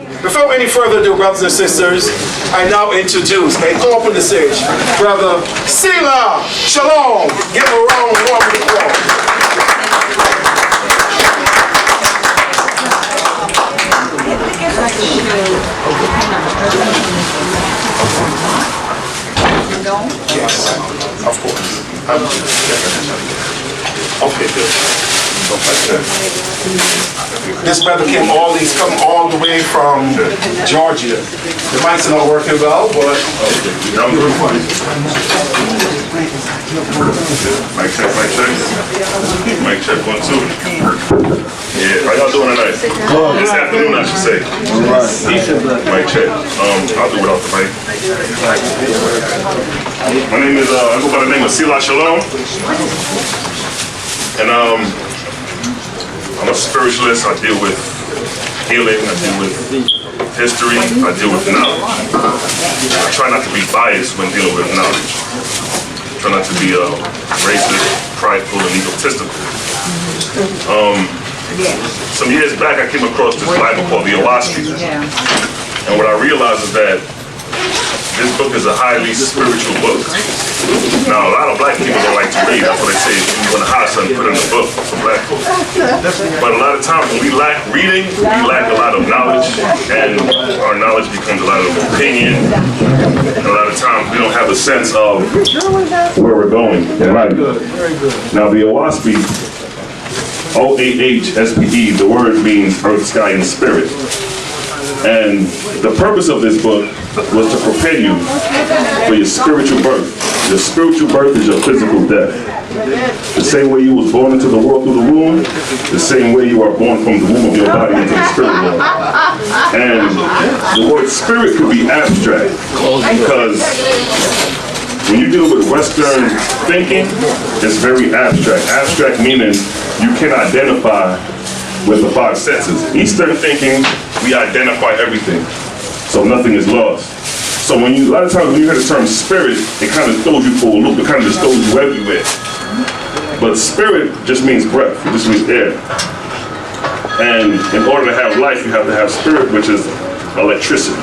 Without any further ado, brothers and sisters, I now introduce and open the stage, Brother Selah Shalom. Give him a round of applause. Yes, of course. Okay, good. This brother came all the way from Georgia. The mics are not working well, but Mic check, mic check. Mic check, 1, 2. Yeah, how y'all doing tonight? This afternoon, I should say. Mic check. I'll do without the mic. My name is, I go by the name of Selah Shalom. And I'm a spiritualist. I deal with healing, I deal with history, I deal with knowledge. I try not to be biased when dealing with knowledge. I try not to be racist, prideful, and egotistical. Some years back I came across this Bible called the OAHSPE. And what I realized is that this book is a highly spiritual book. Now, a lot of black people don't like to read. That's what they say, if you want to hide something, put it in the book for black folks. But a lot of times when we lack reading, we lack a lot of knowledge, and our knowledge becomes a lot of opinion. And a lot of times we don't have a sense of where we're going in life. Now, the OAHSPE, OAHSPE, the word means earth, sky, and spirit. And the purpose of this book was to prepare you for your spiritual birth. Your spiritual birth is your physical death. The same way you was born into the world through the womb, the same way you are born from the womb of your body into the spirit world. And the word spirit could be abstract, because when you deal with Western thinking, it's very abstract. Abstract meaning you can identify with the 5 senses. Eastern thinking, we identify everything, so nothing is lost. So a lot of times when you hear the term spirit, it kind of throws you for a loop, it kind of just throws you everywhere. But spirit just means breath, it just means air. And in order to have life, you have to have spirit, which is electricity.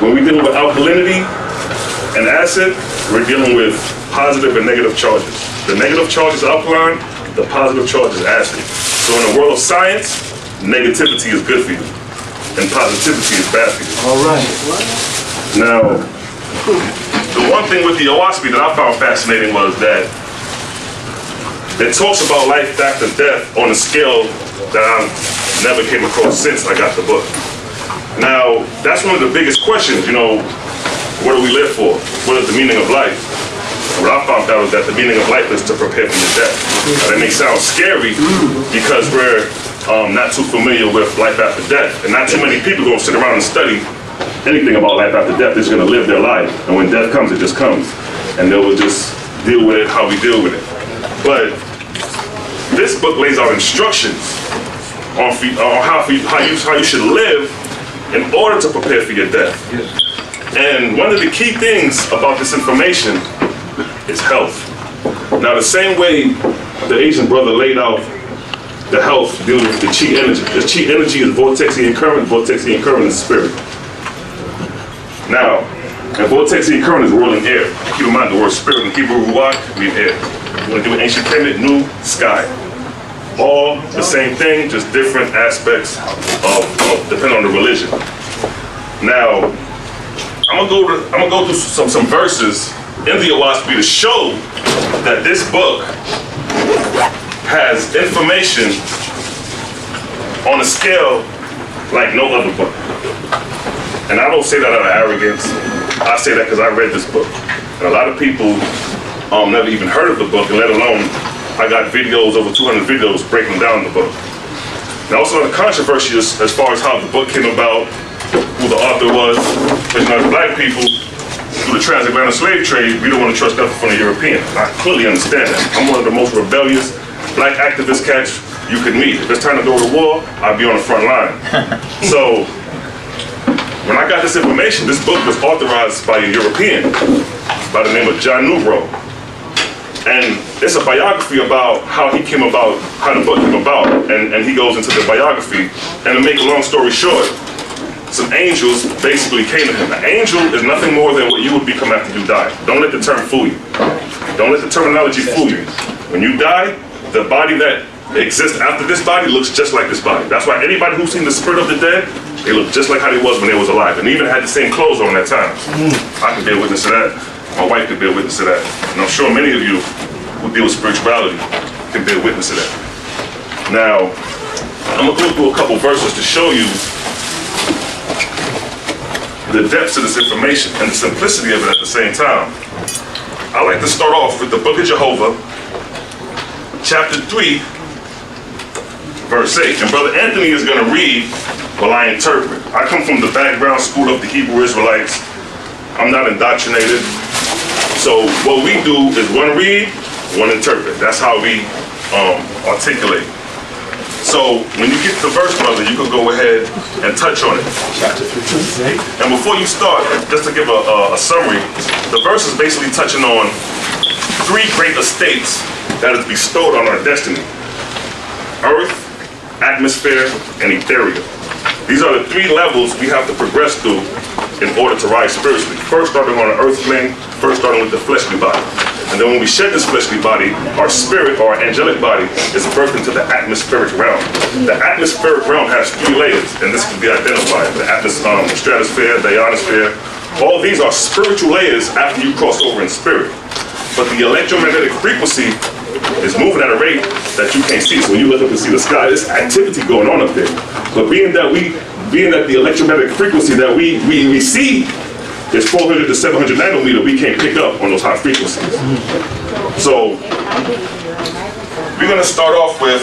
When we deal with alkalinity and acid, we're dealing with positive and negative charges. The negative charge is alkaline, the positive charge is acid. So in the world of science, negativity is good for you, and positivity is bad for you. all right. Now, the one thing with the OAHSPE that I found fascinating was that it talks about life after death on a scale that I never came across since I got the book. Now, that's one of the biggest questions, what do we live for? What is the meaning of life? What I found out is that the meaning of life is to prepare for your death. Now, that may sound scary because we're not too familiar with life after death, and not too many people are going to sit around and study anything about life after death. They're just going to live their life, and when death comes, it just comes, and they will just deal with it how we deal with it. But this book lays out instructions on how you should live in order to prepare for your death. And one of the key things about this information is health. Now, the same way the Asian brother laid out the health dealing with the chi energy. The chi energy is vortexian current is spirit. Now, and vortexian current is whirling air. Keep in mind the word spirit in Hebrew, ruach, means air. You want to do an ancient Kemet, new, sky. All the same thing, just different aspects of depending on the religion. Now, I'm gonna go through some verses in the OAHSPE to show that this book has information on a scale like no other book. And I don't say that out of arrogance. I say that because I read this book. And a lot of people never even heard of the book, and let alone I got videos, over 200 videos breaking down the book. And also the controversy as far as how the book came about, who the author was. Because as black people, through the transatlantic slave trade, we don't want to trust nothing from the European. I clearly understand that. I'm one of the most rebellious black activist cats you could meet. If it's time to go to war, I'd be on the front line. So, when I got this information, this book was authorized by a European by the name of John Newbro. And it's a biography about how he came about, how the book came about, and he goes into the biography. And to make a long story short, some angels basically came to him. An angel is nothing more than what you would become after you die. Don't let the term fool you. Don't let the terminology fool you. When you die, the body that exists after this body looks just like this body. That's why anybody who's seen the spirit of the dead, they look just like how they was when they was alive, and even had the same clothes on at times. I can be a witness to that. My wife could be a witness to that. And I'm sure many of you who deal with spirituality can be a witness to that. Now, I'm going to go through a couple verses to show you the depths of this information and the simplicity of it at the same time. I like to start off with the book of Jehovah, chapter 3, verse 8. And Brother Anthony is going to read while I interpret. I come from the background school of the Hebrew Israelites. I'm not indoctrinated. So what we do is one read, one interpret. That's how we articulate. So when you get to the verse, brother, you can go ahead and touch on it. And before you start, just to give a summary, the verse is basically touching on 3 great estates that is bestowed on our destiny: earth, atmosphere, and ethereal. These are the 3 levels we have to progress through in order to rise spiritually. First, starting on the earth plane, first starting with the fleshly body. And then when we shed this fleshly body, our spirit or our angelic body is birthed into the atmospheric realm. The atmospheric realm has 3 layers, and this can be identified: the stratosphere, the ionosphere. All these are spiritual layers after you cross over in spirit. But the electromagnetic frequency is moving at a rate that you can't see. So when you look up and see the sky, there's activity going on up there. But being that the electromagnetic frequency that we see is 400 to 700 nanometer, we can't pick up on those high frequencies. So we're going to start off with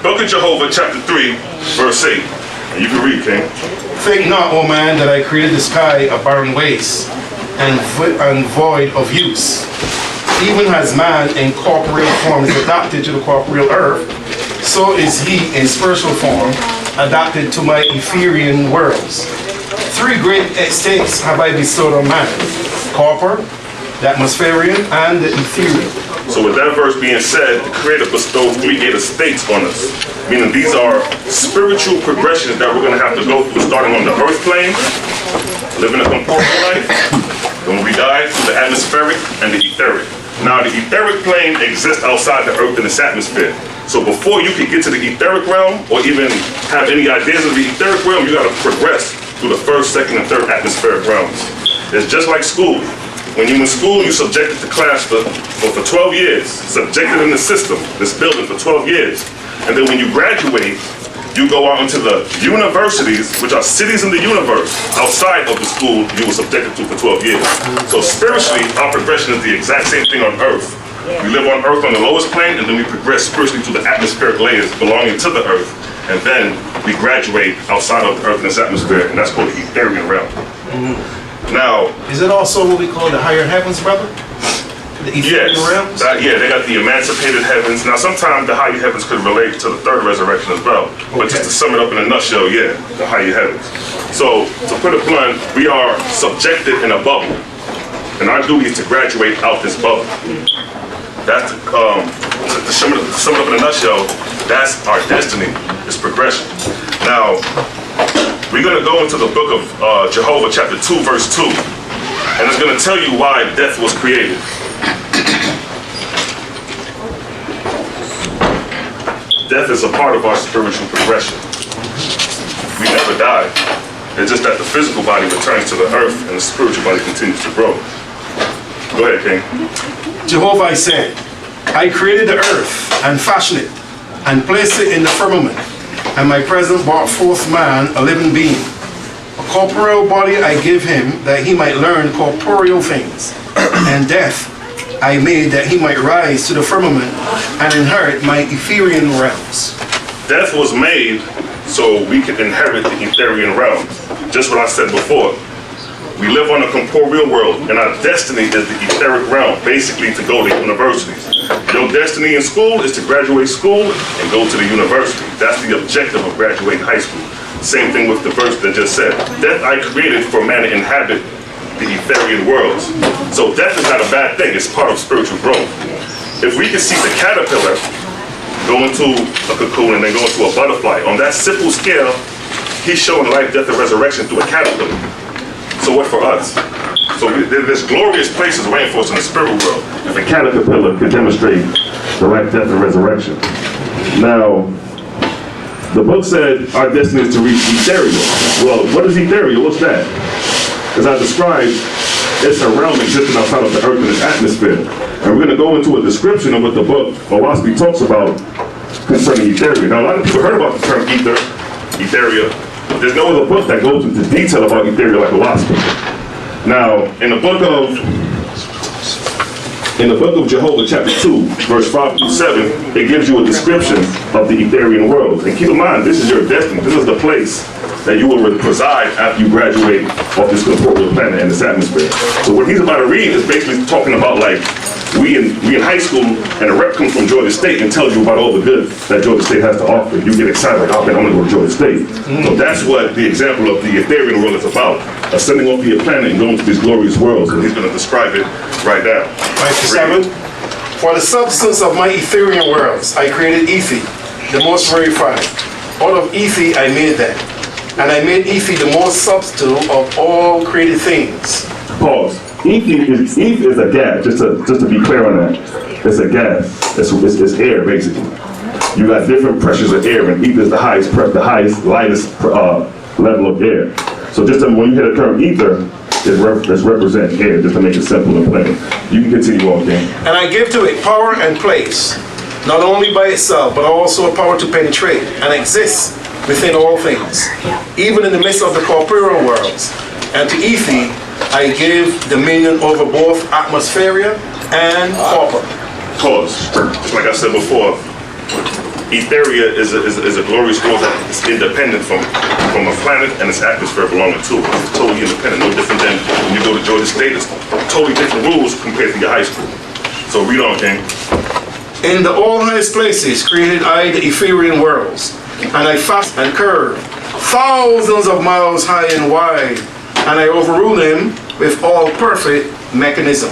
Book of Jehovah, chapter 3, verse 8. And you can read, King. Think not, O man, that I created the sky a barren waste and void of use. Even as man in corporeal form is adapted to the corporeal earth, so is he in spiritual form adapted to my Etherian worlds. 3 great estates have I bestowed on man: corpor, the atmospherian, and the ethereal. So with that verse being said, the Creator bestowed 3 great estates on us. Meaning these are spiritual progressions that we're going to have to go through, starting on the earth plane, living a corporeal life. When we die, through the atmospheric and the etheric. Now the etheric plane exists outside the earth in its atmosphere. So before you can get to the etheric realm, or even have any ideas of the etheric realm, you got to progress through the first, second, and third atmospheric realms. It's just like school. When you're in school, you're subjected to class for 12 years, subjected in the system, this building for 12 years. And then when you graduate, you go out into the universities, which are cities in the universe, outside of the school you were subjected to for 12 years. So spiritually, our progression is the exact same thing on earth. We live on earth on the lowest plane, and then we progress spiritually to the atmospheric layers belonging to the earth. And then we graduate outside of the earth in its atmosphere, and that's called the Etherian realm. Now, is it also what we call the higher heavens, brother? The Etherian realms? Yeah, they got the emancipated heavens. Now, sometimes the higher heavens could relate to the third resurrection as well. But just to sum it up in a nutshell, yeah, the higher heavens. So, to put it blunt, we are subjected in a bubble. And our duty is to graduate out this bubble. That's to sum it up in a nutshell, that's our destiny, it's progression. Now, we're going to go into the book of Jehovah, chapter 2, verse 2. And it's going to tell you why death was created. Death is a part of our spiritual progression. We never die. It's just that the physical body returns to the earth and the spiritual body continues to grow. Go ahead, King. Jehovah, I said, I created the earth and fashioned it and placed it in the firmament, and my presence brought forth man, a living being. A corporeal body I give him that he might learn corporeal things, and death I made that he might rise to the firmament and inherit my Etherian realms. Death was made so we could inherit the Etherian realms. Just what I said before. We live on a corporeal world, and our destiny is the etheric realm, basically to go to universities. Your destiny in school is to graduate school and go to the university. That's the objective of graduating high school. Same thing with the verse that just said, death I created for man to inhabit the Etherian worlds. So death is not a bad thing, it's part of spiritual growth. If we can see the caterpillar go into a cocoon and then go into a butterfly, on that simple scale, he's showing life, death, and resurrection through a caterpillar. So what for us? So there's glorious places waiting for us in the spirit world. If a caterpillar could demonstrate the life, death, and resurrection. Now, the book said our destiny is to reach ethereal. Well, what is ethereal? What's that? As I described, it's a realm existing outside of the earth and its atmosphere. And we're going to go into a description of what the book OAHSPE talks about concerning ethereal. Now, a lot of people heard about the term ethereal, but there's no other book that goes into detail about ethereal like OAHSPE. Now, in the book of Jehovah, chapter 2, verse 5 through 7, it gives you a description of the Etherian world. And keep in mind, this is your destiny. This is the place that you will preside after you graduate off this corporeal planet and this atmosphere. So what he's about to read is basically talking about like we in high school, and a rep comes from Georgia State and tells you about all the good that Georgia State has to offer. You get excited, like, oh man, I'm gonna go to Georgia State. So that's what the example of the Etherian world is about. Ascending off the planet and going to these glorious worlds, and he's gonna describe it right now. 97. For the substance of my Etherian worlds, I created Ethi, the most verified. Out of Ethi I made them. And I made Ethi the most subtle of all created things. Pause. Ethi is a gas, just to be clear on that. It's a gas. It's air, basically. You got different pressures of air, and ether is the highest, lightest level of air. So just when you hear the term ether, it represents air, just to make it simple and plain. You can continue on, King. And I give to it power and place, not only by itself, but also a power to penetrate and exist within all things, even in the midst of the corporeal worlds. And to Ethi, I give dominion over both atmosphere and copper. Pause. Just like I said before, Etheria is a glorious world that is independent from a planet and its atmosphere belonging to it. It's totally independent, no different than when you go to Georgia State. It's totally different rules compared to your high school. So read on, King. In the all highest places created I the Etherian worlds, and I fast and curve, thousands of miles high and wide, and I overrule them with all perfect mechanism,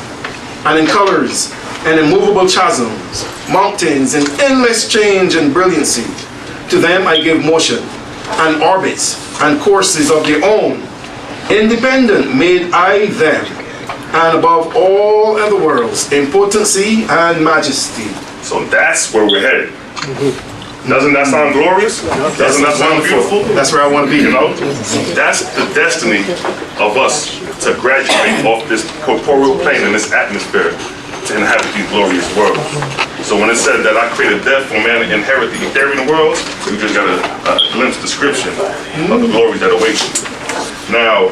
and in colors and immovable chasms, mountains in endless change and brilliancy. To them I give motion, and orbits, and courses of their own. Independent made I them, and above all other worlds, in potency and majesty. So that's where we're headed. Doesn't that sound glorious? Doesn't that sound beautiful? That's where I want to be. You know, that's the destiny of us to graduate off this corporeal plane and this atmosphere to inhabit these glorious worlds. So when it said that I created death for man to inherit the Etherian worlds, we just got a glimpse description of the glories that await you. Now,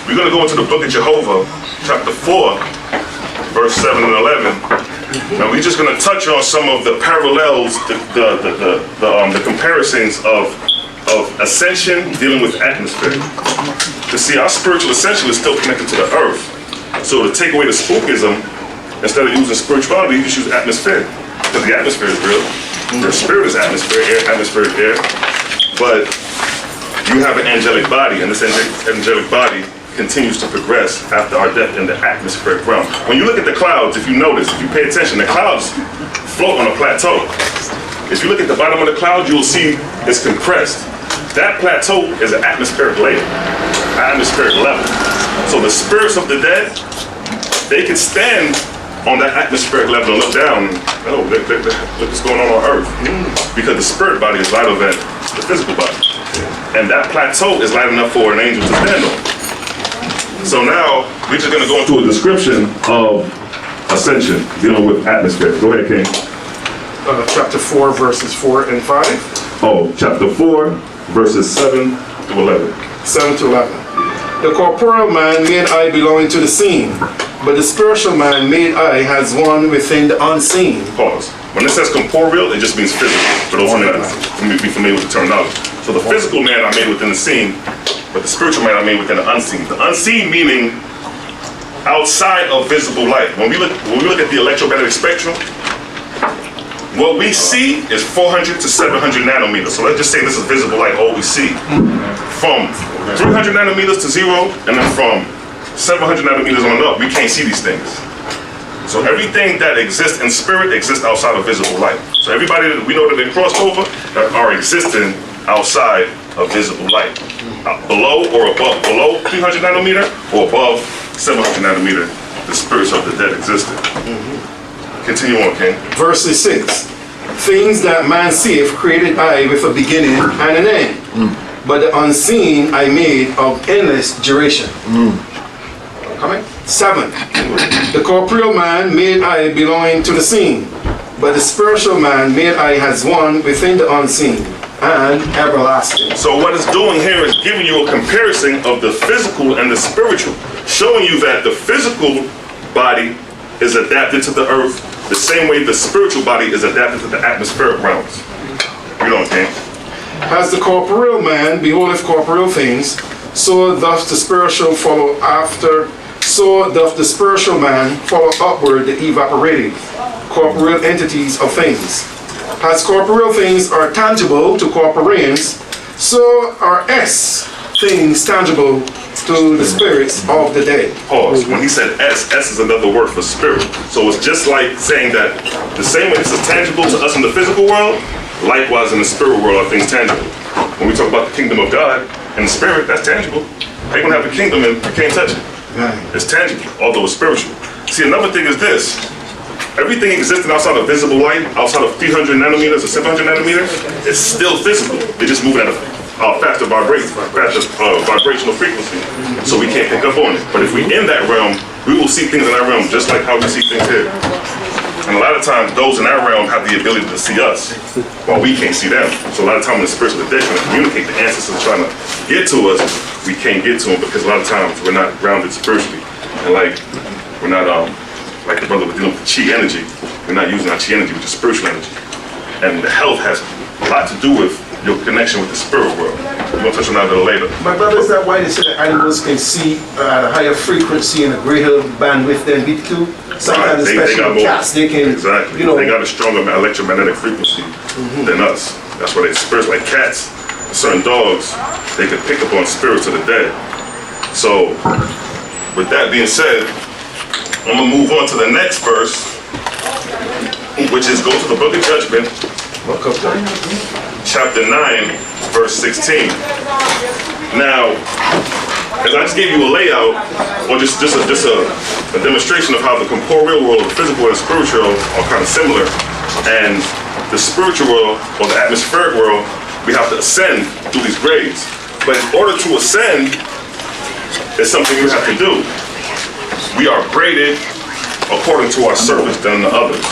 we're going to go into the book of Jehovah, chapter 4, verse 7 and 11. Now we're just going to touch on some of the parallels, the comparisons of ascension dealing with atmosphere. To see, our spiritual ascension is still connected to the earth. So to take away the spookism, instead of using spirituality, you just use atmosphere. Because the atmosphere is real. Your spirit is atmosphere, atmospheric air. But you have an angelic body, and this angelic body continues to progress after our death in the atmospheric realm. When you look at the clouds, if you notice, if you pay attention, the clouds float on a plateau. If you look at the bottom of the cloud, you'll see it's compressed. That plateau is an atmospheric layer, an atmospheric level. So the spirits of the dead, they can stand on that atmospheric level and look down. Oh, look what's going on Earth. Because the spirit body is lighter than the physical body. And that plateau is light enough for an angel to stand on. So now, we're just going to go into a description of ascension, dealing with atmosphere. Go ahead, King. Chapter 4, verses 4 and 5. Oh, chapter 4, verses 7 to 11. 7 to 11. The corporeal man made I belonging to the seen, but the spiritual man made I has one within the unseen. Pause. When it says corporeal, it just means physical. For those who may be familiar with the terminology. So the physical man I made within the seen, but the spiritual man I made within the unseen. The unseen meaning outside of visible light. When we look at the electromagnetic spectrum, what we see is 400 to 700 nanometers. So let's just say this is visible light, all we see. From 300 nanometers to 0, and then from 700 nanometers on up, we can't see these things. So everything that exists in spirit exists outside of visible light. So everybody that we know that they crossed over are existing outside of visible light. Below or above, below 300 nanometer or above 700 nanometer, the spirits of the dead existed. Continue on, King. Verse 6. Things that man seeth created I with a beginning and an end. But the unseen I made of endless duration. Coming? 7. The corporeal man made I belonging to the seen. But the spiritual man made I as one within the unseen and everlasting. So what it's doing here is giving you a comparison of the physical and the spiritual, showing you that the physical body is adapted to the earth the same way the spiritual body is adapted to the atmospheric realms. You know what I'm saying? As the corporeal man beholdeth corporeal things, so doth the spiritual follow after, so doth the spiritual man follow upward the evaporative corporeal entities of things. As corporeal things are tangible to corporeans, so are things tangible to the spirits of the dead. Pause. When he said S is another word for spirit. So it's just like saying that the same way this is tangible to us in the physical world, likewise in the spirit world are things tangible. When we talk about the kingdom of God and the spirit, that's tangible. They don't have the kingdom and you can't touch it. It's tangible, although it's spiritual. See, another thing is this. Everything existing outside of visible light, outside of 300 nanometers or 700 nanometers, is still physical. They're just moving at a faster vibrational frequency, so we can't pick up on it. But if we in that realm, we will see things in that realm just like how we see things here. And a lot of times, those in our realm have the ability to see us, while we can't see them. So a lot of times, when the spirits of the dead trying to communicate, the ancestors trying to get to us, we can't get to them because a lot of times we're not grounded spiritually, and like we're not like the brother was dealing with the chi energy. We're not using our chi energy, which is spiritual energy. And the health has a lot to do with your connection with the spirit world. We're going to touch on that a little later. My brother, is that why they say that animals can see at a higher frequency and a greater bandwidth than we do? Sometimes, especially cats, they can, exactly. You know, they got a stronger electromagnetic frequency than us. That's why they spirits, like cats, certain dogs, they can pick up on spirits of the dead. So, with that being said, I'm going to move on to the next verse, which is go to the book of Judgment, chapter 9, verse 16. Now, as I just gave you a layout, or just a demonstration of how the corporeal world, the physical and the spiritual are kind of similar, and the spiritual world, or the atmospheric world, we have to ascend through these grades. But in order to ascend, there's something we have to do. We are graded according to our service done to others.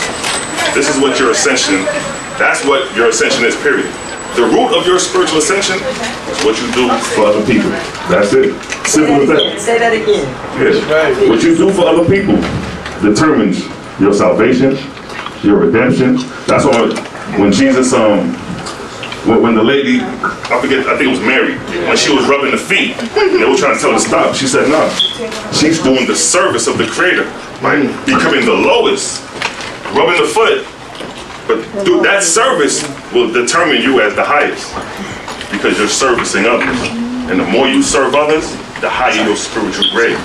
This is what your ascension, that's what your ascension is, period. The root of your spiritual ascension is what you do for other people. That's it. Simple as that. Say that again. Yeah. What you do for other people determines your salvation, your redemption. That's why when Jesus, when the lady, I think it was Mary, when she was rubbing the feet, they were trying to tell her to stop. She said, no, she's doing the service of the Creator by becoming the lowest, rubbing the foot. But through that service will determine you as the highest, because you're servicing others. And the more you serve others, the higher your spiritual grade.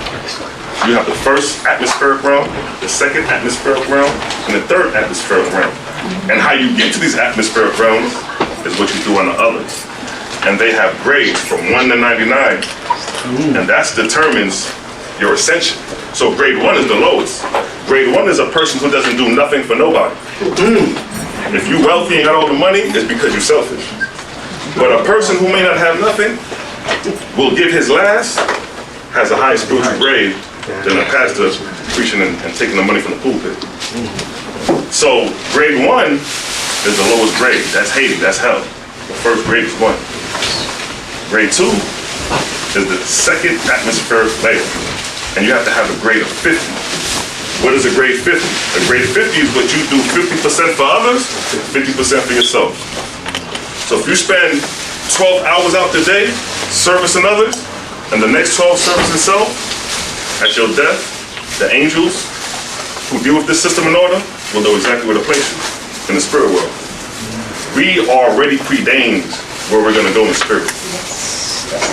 You have the first atmospheric realm, the second atmospheric realm, and the third atmospheric realm. And how you get to these atmospheric realms is what you do on the others. And they have grades from 1 to 99. And that determines your ascension. So grade 1 is the lowest. Grade 1 is a person who doesn't do nothing for nobody. If you're wealthy and got all the money, it's because you're selfish. But a person who may not have nothing will give his last, has a higher spiritual grade than a pastor preaching and taking the money from the pulpit. So grade 1 is the lowest grade. That's Hades, that's hell. The first grade is 1. Grade 2 is the second atmospheric layer. And you have to have a grade of 50. What is a grade 50? A grade 50 is what you do 50% for others, 50% for yourself. So if you spend 12 hours out the day servicing others, and the next 12 servicing self, at your death, the angels who deal with this system in order will know exactly where to place you in the spirit world. We are already preordained where we're going to go in the spirit.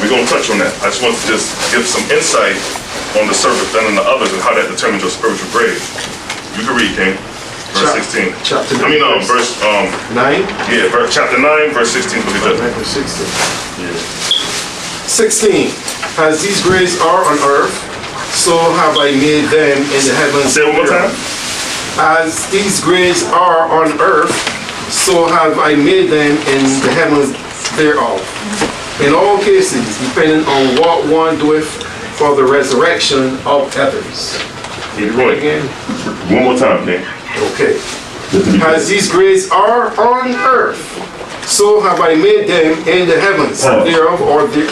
We're going to touch on that. I just want to just give some insight on the service done on the others and how that determines your spiritual grade. You can read, King. verse 16. Chapter 9. I mean, verse 9? Yeah, chapter 9, verse 16. Book of Judgment. 9 verse 16. Yeah. 16. As these graves are on earth, so have I made them in the heavens. Say it one more time. As these graves are on earth, so have I made them in the heavens thereof. In all cases, depending on what one doeth for the resurrection of others. Keep going again. One more time, man. Okay. As these graves are on earth, so have I made them in the heavens thereof, or the...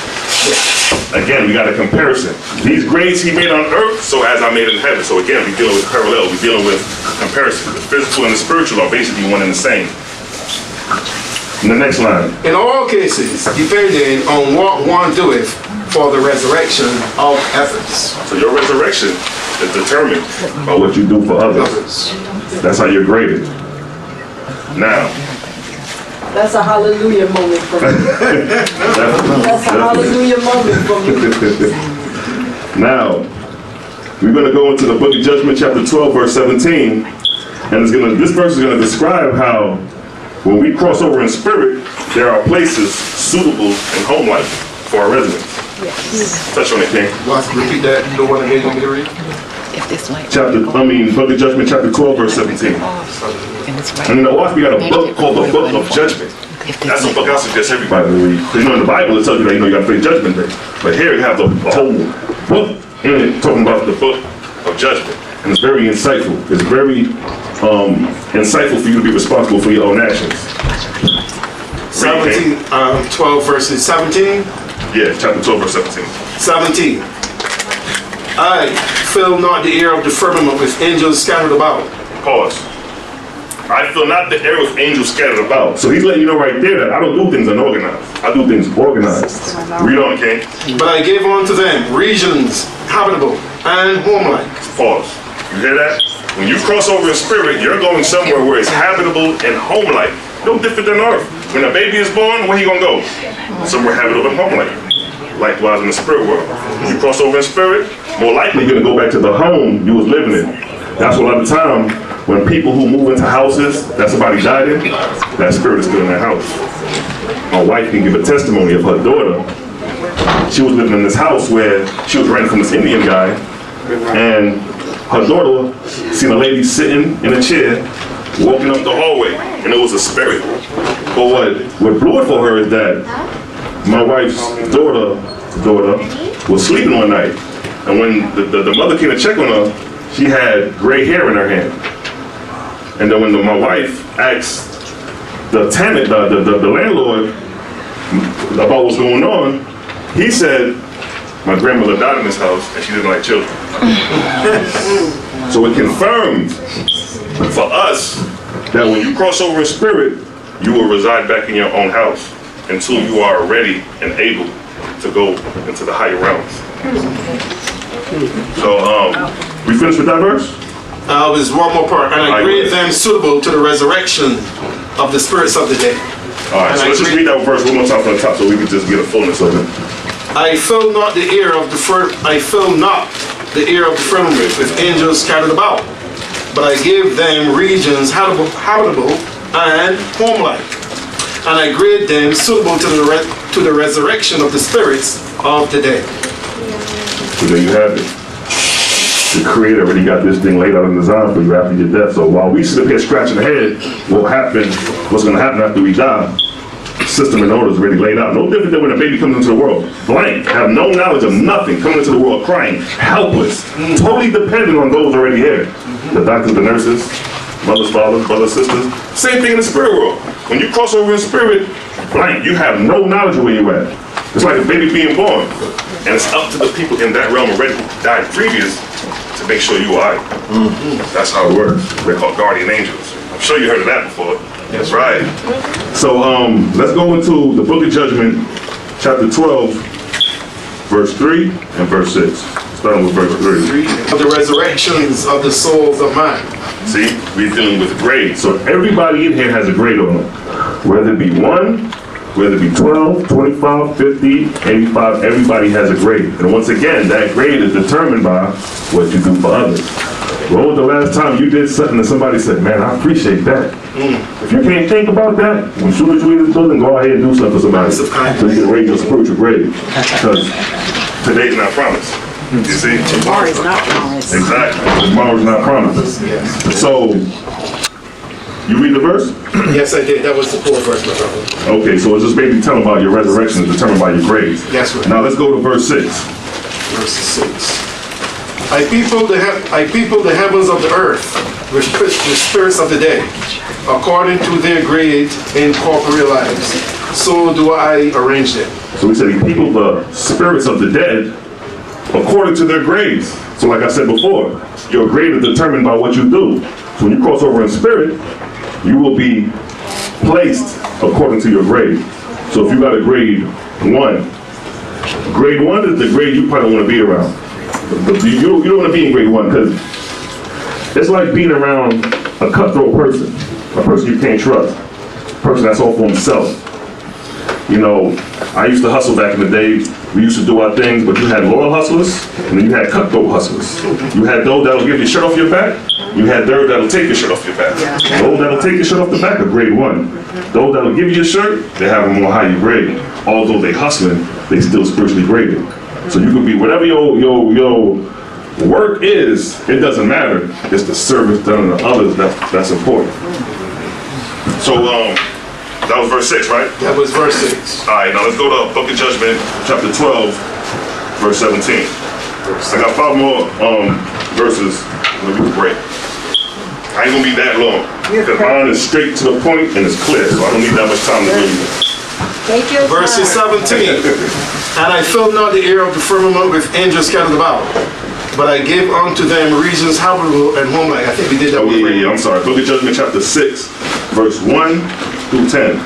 Again, we got a comparison. These graves he made on earth, so as I made in heaven. So again, we're dealing with parallel. We're dealing with comparison. The physical and the spiritual are basically one and the same. In the next line. In all cases, depending on what one doeth for the resurrection of others. So your resurrection is determined by what you do for others. That's how you're graded. Now. That's a hallelujah moment for me. That's a hallelujah moment for me. Now, we're going to go into the book of Judgment, chapter 12, verse 17. And this verse is going to describe how when we cross over in spirit, there are places suitable and home-like for our residents. Yes. Touch on it, King. Repeat that. You don't want to me to read? Book of Judgment, chapter 12, verse 17. And in the OAHSPE, we got a book called the Book of Judgment. That's a book I suggest everybody to read. Because in the Bible it tells you that you got to face Judgment Day. But here you have the whole book in it talking about the Book of Judgment. And it's very insightful. It's very insightful for you to be responsible for your own actions. 12 verses 17? Yeah, chapter 12, verse 17. 17. I fill not the air of the firmament with angels scattered about. Pause. I fill not the air with angels scattered about. So he's letting you know right there that I don't do things unorganized. I do things organized. Read on, King. But I gave unto them regions habitable and homelike. Pause. You hear that? When you cross over in spirit, you're going somewhere where it's habitable and homelike. No different than earth. When a baby is born, where he gonna go? Somewhere habitable and homelike. Likewise in the spirit world. When you cross over in spirit, more likely you're gonna go back to the home you was living in. That's why a lot of the time, when people who move into houses that somebody died in, that spirit is still in that house. My wife can give a testimony of her daughter. She was living in this house where she was renting from this Indian guy, and her daughter seen a lady sitting in a chair, walking up the hallway, and it was a spirit. But what blew it for her is that my wife's daughter was sleeping one night, and when the mother came to check on her, she had gray hair in her hand. And then when my wife asked the tenant, the landlord, about what's going on, he said, my grandmother died in this house and she didn't like children. So it confirmed for us that when you cross over in spirit, you will reside back in your own house until you are ready and able to go into the higher realms. So we finished with that verse? There's one more part. And I grade them suitable to the resurrection of the spirits of the dead. All right, so let's just read that verse one more time from the top so we can just get a fullness of it. I fill not the air of the firmament with angels scattered about, but I give them regions habitable and homelike, and I grade them suitable to the resurrection of the spirits of the dead. So there you have it. The Creator already got this thing laid out in design for you after your death. So while we sit up here scratching the head, what's going to happen after we die? System and order is already laid out. No different than when a baby comes into the world. Blank, have no knowledge of nothing, coming into the world crying, helpless, totally dependent on those already here. The doctors, the nurses, mothers, fathers, brothers, sisters. Same thing in the spirit world. When you cross over in spirit, blank, you have no knowledge of where you're at. It's like a baby being born. And it's up to the people in that realm already who died previous to make sure you are. That's how it works. They're called guardian angels. I'm sure you heard of that before. That's right. So let's go into the book of Judgment, chapter 12, verse 3 and verse 6. Starting with verse 3. Of the resurrections of the souls of man. See, we're dealing with grades. So everybody in here has a grade on them. Whether it be 1, Whether it be 12, 25, 50, 85, everybody has a grade. And once again, that grade is determined by what you do for others. When was the last time you did something that somebody said, man, I appreciate that? If you can't think about that, as soon as you leave this building, go ahead and do something for somebody. So you can raise your spiritual grade. Because today's not promised. You see? Tomorrow is not promised. Exactly. Tomorrow's not promised. So, you read the verse? Yes, I did. That was the 4th verse, my brother. Okay, so it's just basically telling about your resurrection is determined by your grades. Yes, sir. Now let's go to verse 6. Verse 6. I people the heavens of the earth with the spirits of the dead, according to their grade in corporeal lives. So do I arrange them. So we said he people the spirits of the dead according to their grades. So like I said before, your grade is determined by what you do. So when you cross over in spirit, you will be placed according to your grade. So if you got a grade 1, grade 1 is the grade you probably don't want to be around. You don't want to be in grade 1 because it's like being around a cutthroat person, a person you can't trust, a person that's all for himself. You know, I used to hustle back in the day. We used to do our things, but you had loyal hustlers and then you had cutthroat hustlers. You had those that'll give your shirt off your back. You had those that'll take your shirt off your back. Those that'll take your shirt off the back are grade 1. Those that'll give you your shirt, they have them on higher grade. Although they hustling, they still spiritually graded. So you could be whatever your work is, it doesn't matter. It's the service done to others that's important. So that was verse 6, right? That was verse 6. All right, now let's go to Book of Judgment, chapter 12, verse 17. I got 5 more verses. We can break. I ain't gonna be that long because mine is straight to the point and it's clear, so I don't need that much time to read it. Take your time. Verse 17. And I filled not the air of the firmament with angels scattered about, but I gave unto them regions habitable and homelike. I think we did that one. Yeah, I'm sorry. Book of Judgment, chapter 6, verse 1 through 10.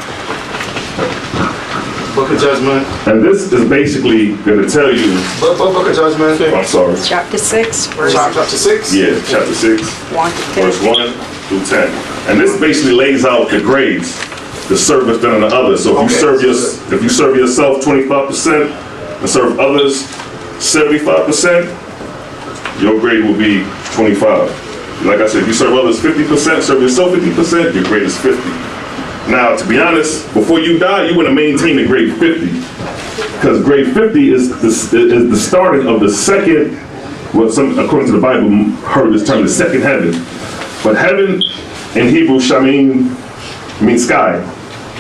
Book of Judgment. And this is basically going to tell you. Book of Judgment. I'm sorry. Chapter 6, verse Chapter 6? Yeah, chapter 6, 1 to 10. verse 1 through 10. And this basically lays out the grades, the service done on the others. So if you serve yourself 25% and serve others 75%, your grade will be 25. Like I said, if you serve others 50%, serve yourself 50%, your grade is 50. Now, to be honest, before you die, you want to maintain the grade 50. Because grade 50 is the starting of the second, what some, according to the Bible, heard this term, the second heaven. But heaven in Hebrew, shamim, means sky.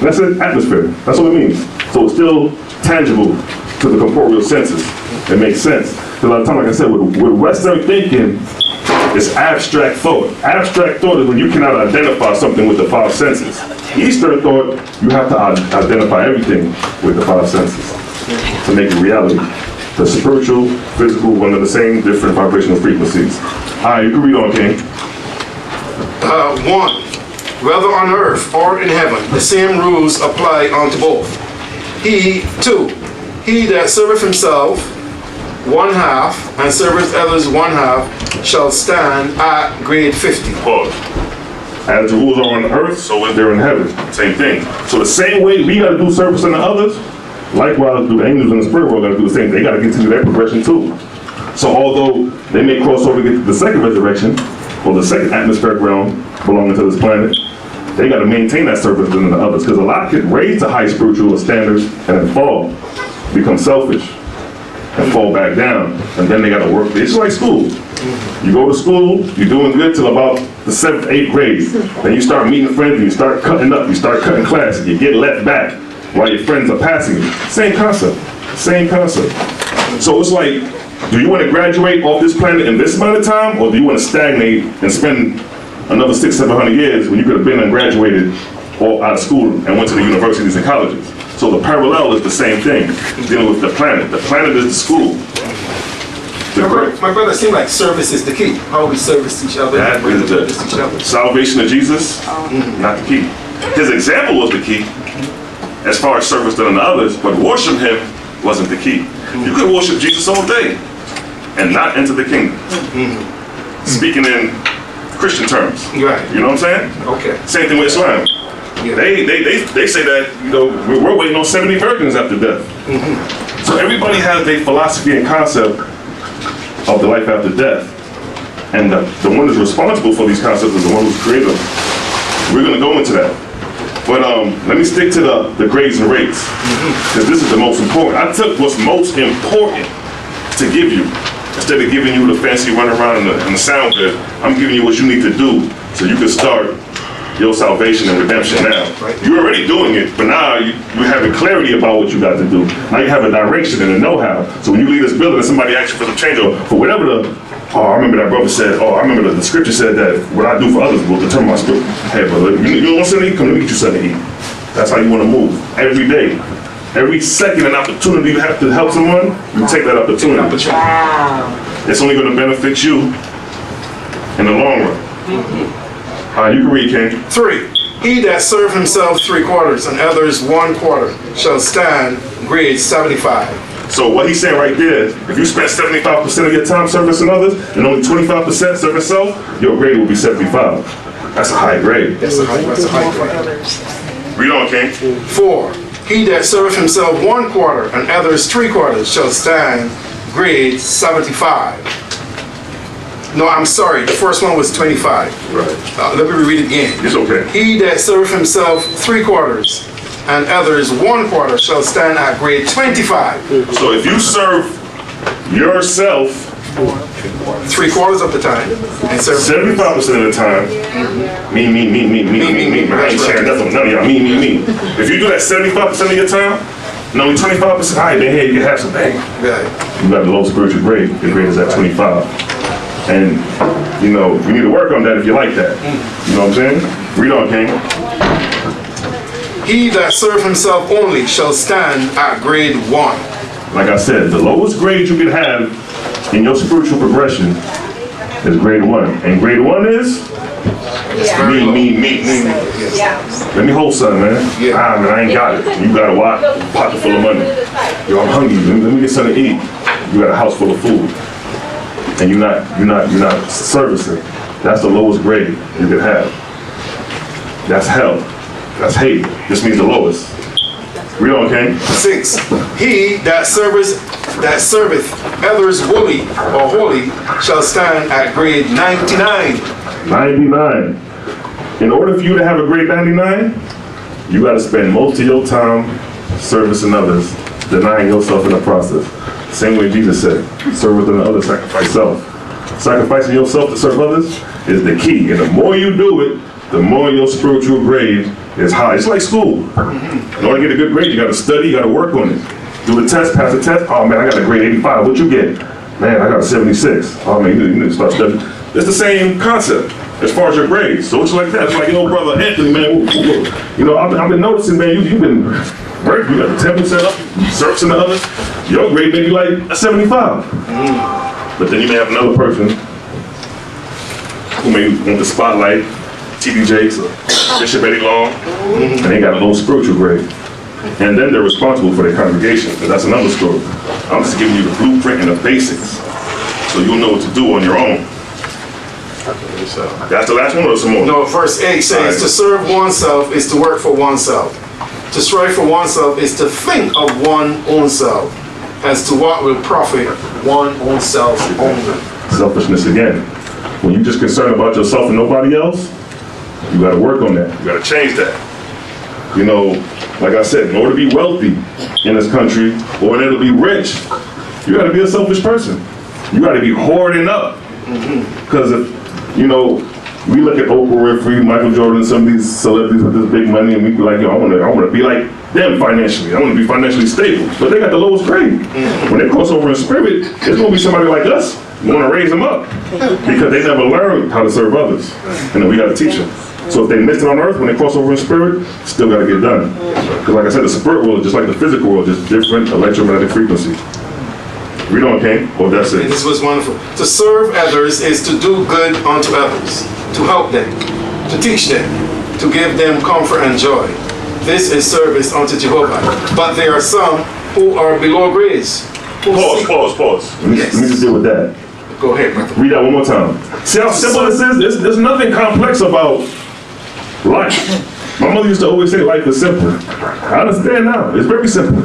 That's an atmosphere. That's what it means. So it's still tangible to the corporeal senses. It makes sense. Because a lot of times, like I said, with Western thinking, it's abstract thought. Abstract thought is when you cannot identify something with the 5 senses. Eastern thought, you have to identify everything with the 5 senses to make it reality. The spiritual, physical, one of the same, different vibrational frequencies. All right, you can read on, King. 1. Whether on earth or in heaven, the same rules apply unto both. 2. He that serveth himself 1/2 and serveth others 1/2 shall stand at grade 50. Pause. As the rules are on earth, so is there in heaven. Same thing. So the same way we got to do service unto others, likewise do angels in the spirit world got to do the same. They got to continue their progression too. So although they may cross over to get to the second resurrection, or the second atmospheric realm belonging to this planet, they got to maintain that service unto the others. Because a lot can raise to high spiritual standards and then fall, become selfish, and fall back down. And then they got to work. It's just like school. You go to school, you're doing good till about the 7th, 8th grade. Then you start meeting friends and you start cutting up. You start cutting classes. You get left back while your friends are passing you. Same concept. Same concept. So it's like, do you want to graduate off this planet in this amount of time, or do you want to stagnate and spend another 600-700 years when you could have been and graduated all out of school and went to the universities and colleges? So the parallel is the same thing, dealing with the planet. The planet is the school. My brother, seemed like service is the key. How we service each other. That is the salvation of Jesus, not the key. His example was the key, as far as service done to others, but worship him wasn't the key. You could worship Jesus all day and not enter the kingdom. Speaking in Christian terms. Right. You know what I'm saying? Okay. Same thing with Islam. Yeah. They say that, you know, we're waiting on 70 virgins after death. So everybody has their philosophy and concept of the life after death. And the one that's responsible for these concepts is the one who's created them. We're going to go into that. But let me stick to the grades and rates, because this is the most important. I took what's most important to give you. Instead of giving you the fancy run around and the sound bit, I'm giving you what you need to do so you can start your salvation and redemption now. You're already doing it, but now you're having clarity about what you got to do. Now you have a direction and a know-how. So when you leave this building and somebody asks you for some change or for whatever I remember that brother said, I remember the scripture said that what I do for others will determine my spirit. Hey, brother, you don't want something to eat? Come, let me get you something to eat. That's how you want to move. Every day. Every second an opportunity you have to help someone, you take that opportunity. Wow. It's only going to benefit you in the long run. You can read, King. 3. He that serve himself 3/4 and others 1/4 shall stand grade 75. So what he's saying right there, if you spend 75% of your time servicing others and only 25% serving self, your grade will be 75. That's a high grade. That's a high grade. Read on, King. 4. He that serveth himself 1/4 and others 3/4 shall stand grade 75. No, I'm sorry. The first one was 25. Right. Let me read it again. It's okay. He that serveth himself 3/4 and others 1/4 shall stand at grade 25. So if you serve yourself 3/4 of the time and serve 75% of the time, me. I ain't sharing nothing with none of y'all. Me. If you do that 75% of your time, and only 25%, all right, then hey, you have some bang. Yeah. You got the low spiritual grade. Your grade is at 25. And, you know, you need to work on that if you like that. You know what I'm saying? Read on, King. He that serve himself only shall stand at grade 1. Like I said, the lowest grade you can have in your spiritual progression is grade 1. And grade 1 is me. Let me hold something, man. Yeah. Man, I ain't got it. You got a pocket full of money. Yo, I'm hungry. Let me get something to eat. You got a house full of food. And you're not servicing. That's the lowest grade you can have. That's hell. That's hate. This means the lowest. Read on, King. 6. He that serveth others holy shall stand at grade 99. 99. In order for you to have a grade 99, you got to spend most of your time servicing others, denying yourself in the process. Same way Jesus said, serve within the other, sacrifice self. Sacrificing yourself to serve others is the key. And the more you do it, the more your spiritual grade is high. It's like school. In order to get a good grade, you got to study, you got to work on it. Do the test, pass the test. Oh man, I got a grade 85. What'd you get? Man, I got a 76. Oh man, you need to start studying. It's the same concept as far as your grades. So it's like that. It's like, you know, brother Anthony, man, you know, I've been noticing, man, you've been working. You got the 10% up, servicing the others. Your grade may be like a 75. But then you may have another person who may want the spotlight, T.D. Jakes or Bishop Eddie Long, and they got a low spiritual grade. And then they're responsible for their congregation, but that's another story. I'm just giving you the blueprint and the basics, so you'll know what to do on your own. That's the last one or some more? No, verse 8 says, to serve oneself is to work for oneself. To strive for oneself is to think of one own self as to what will profit one own self only. Selfishness again. When you're just concerned about yourself and nobody else, you got to work on that. You got to change that. You know, like I said, in order to be wealthy in this country, or in order to be rich, you got to be a selfish person. You got to be hoarding up. Because if, you know, we look at Oprah Winfrey, Michael Jordan, some of these celebrities with this big money, and we be like, yo, I want to be like them financially. I want to be financially stable. But they got the lowest grade. When they cross over in spirit, it's going to be somebody like us. We want to raise them up because they never learned how to serve others. And then we got to teach them. So if they missed it on earth, when they cross over in spirit, still got to get done. Because like I said, the spirit world, just like the physical world, just different electromagnetic frequencies. Read on, King. Oh, that's it. This was wonderful. To serve others is to do good unto others, to help them, to teach them, to give them comfort and joy. This is service unto Jehovah. But there are some who are below grades. Pause. Let me just deal with that. Go ahead, brother. Read that one more time. See how simple this is? There's nothing complex about life. My mother used to always say life is simple. I understand now. It's very simple.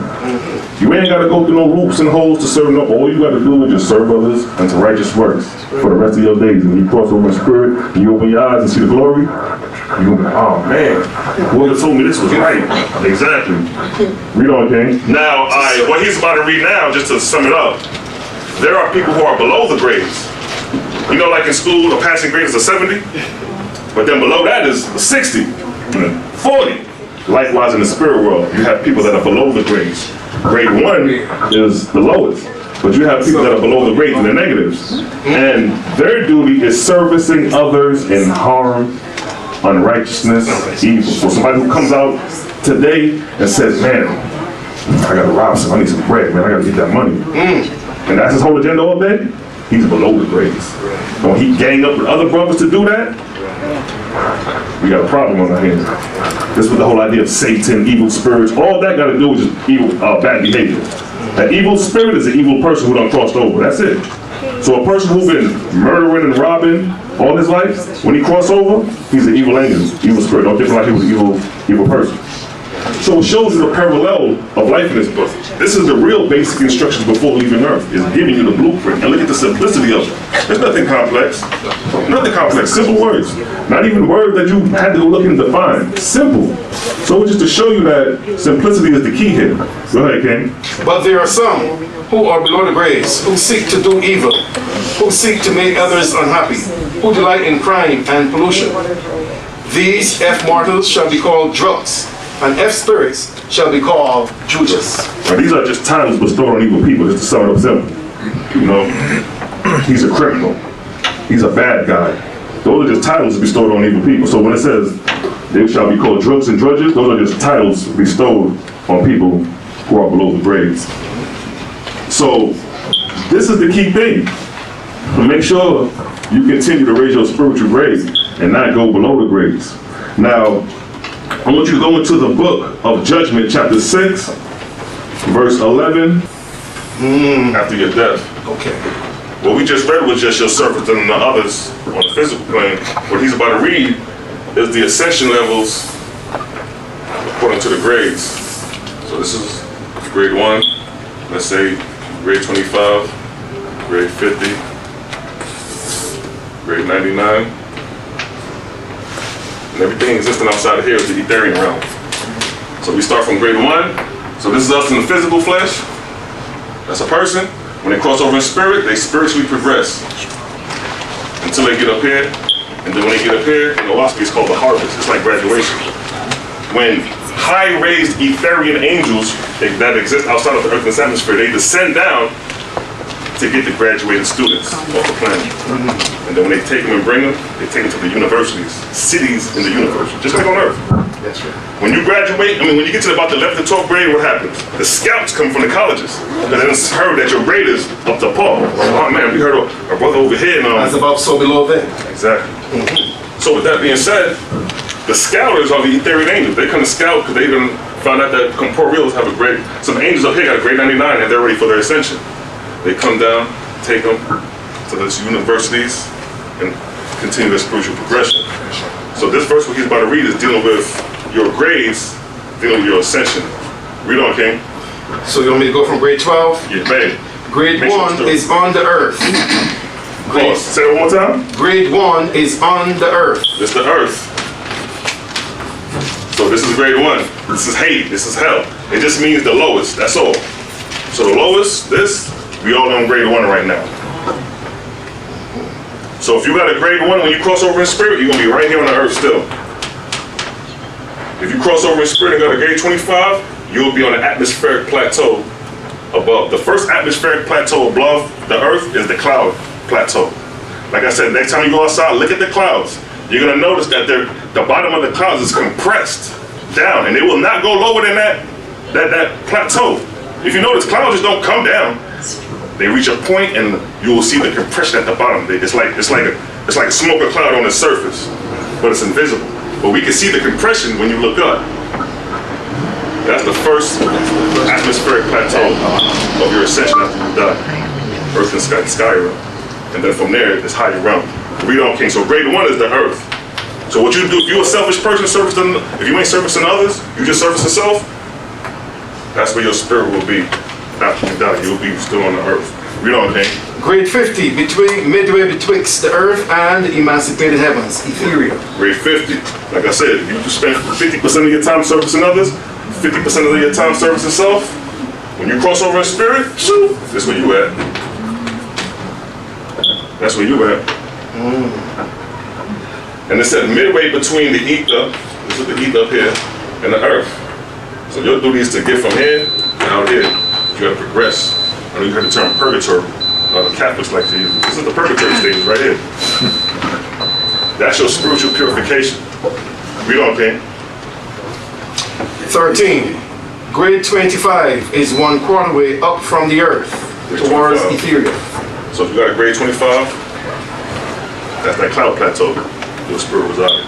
You ain't got to go through no loops and holes to serve no. All you got to do is just serve others and to righteous works for the rest of your days. And you cross over in spirit, and you open your eyes and see the glory, you go, oh man, whoever told me this was right. Exactly. Read on, King. Now, what he's about to read now, just to sum it up, there are people who are below the grades. You know, like in school, a passing grade is a 70, but then below that is a 60, 40. Likewise, in the spirit world, you have people that are below the grades. Grade 1 is the lowest, but you have people that are below the grades in the negatives. And their duty is servicing others in harm, unrighteousness, evil. So somebody who comes out today and says, man, I gotta rob some, I need some bread, man, I gotta get that money. And that's his whole agenda all day, he's below the grades. When he gang up with other brothers to do that, we got a problem on our hands. This was the whole idea of Satan, evil spirits. All that got to do with just evil, bad behavior. An evil spirit is an evil person who done crossed over. That's it. So a person who's been murdering and robbing all his life, when he cross over, he's an evil angel, evil spirit. Don't different like he was an evil person. So it shows you the parallel of life in this book. This is the real basic instructions before leaving Earth. It's giving you the blueprint. And look at the simplicity of it. There's nothing complex. Nothing complex. Simple words. Not even words that you had to go look and define. Simple. So it's just to show you that simplicity is the key here. Go ahead, King. But there are some who are below the grades, who seek to do evil, who seek to make others unhappy, who delight in crime and pollution. These F-mortals shall be called drugs, and F-spirits shall be called Judas. Now, these are just titles bestowed on evil people, just to sum it up simple. You know, he's a criminal. He's a bad guy. Those are just titles bestowed on evil people. So when it says they shall be called drugs and drudges, those are just titles bestowed on people who are below the grades. So this is the key thing. Make sure you continue to raise your spiritual grades and not go below the grades. Now, I want you to go into the book of Judgment, chapter 6, verse 11, after your death. Okay. What we just read was just your servants and the others on the physical plane. What he's about to read is the ascension levels according to the grades. So this is grade 1, let's say grade 25, grade 50, grade 99. And everything existing outside of here is the Etheric realm. So we start from grade 1. So this is us in the physical flesh. That's a person. When they cross over in spirit, they spiritually progress until they get up here. And then when they get up here, in OAHSPE, it's called the harvest. It's like graduation. When high-raised Etherian angels that exist outside of the Earth's atmosphere, they descend down to get the graduated students off the planet. And then when they take them and bring them, they take them to the universities, cities in the universe, just like on Earth. That's right. When you graduate, when you get to about the 11th to 12th grade, what happens? The scouts come from the colleges. And then it's heard that your grade is up to par. Oh man, we heard a brother over here. That's about so below there. Exactly. So with that being said, the scouters are the Etheric angels. They come to scout because they even found out that corporeals have a grade. Some angels up here got a grade 99 and they're ready for their ascension. They come down, take them to these universities, and continue their spiritual progression. So this verse what he's about to read is dealing with your grades, dealing with your ascension. Read on, King. So you want me to go from grade 12? Yeah, man. Grade Make sure 1 is on the earth. Pause. Say it one more time. Grade 1 is on the earth. It's the earth. So this is grade 1. This is hate. This is hell. It just means the lowest. That's all. So the lowest, we all on grade 1 right now. So if you got a grade 1 when you cross over in spirit, you're going to be right here on the earth still. If you cross over in spirit and got a grade 25, you'll be on the atmospheric plateau above. The first atmospheric plateau above the earth is the cloud plateau. Like I said, next time you go outside, look at the clouds. You're going to notice that the bottom of the clouds is compressed down, and it will not go lower than that plateau. If you notice, clouds just don't come down. They reach a point, and you will see the compression at the bottom. It's like a smoke cloud on the surface, but it's invisible. But we can see the compression when you look up. That's the first atmospheric plateau of your ascension after you die. Earth and sky realm. And then from there, it's higher realm. Read on, King. So grade 1 is the earth. So what you do, if you're a selfish person, if you ain't servicing others, you just service yourself, that's where your spirit will be. After you die, you'll be still on the earth. Read on, King. Grade 50, midway betwixt the earth and the emancipated heavens, ethereal. Grade 50. Like I said, you spend 50% of your time servicing others, 50% of your time servicing self. When you cross over in spirit, that's where you at. That's where you at. And it said midway between the ether, this is the ether up here, and the earth. So your duty is to get from here and out here. You gotta progress. I know you heard the term purgatory. The Catholics like to use it. This is the purgatory stages right here. That's your spiritual purification. Read on, King. 13. Grade 25 is 1/4 way up from the earth towards ethereal. So if you got a grade 25, that's that cloud plateau. Your spirit residing.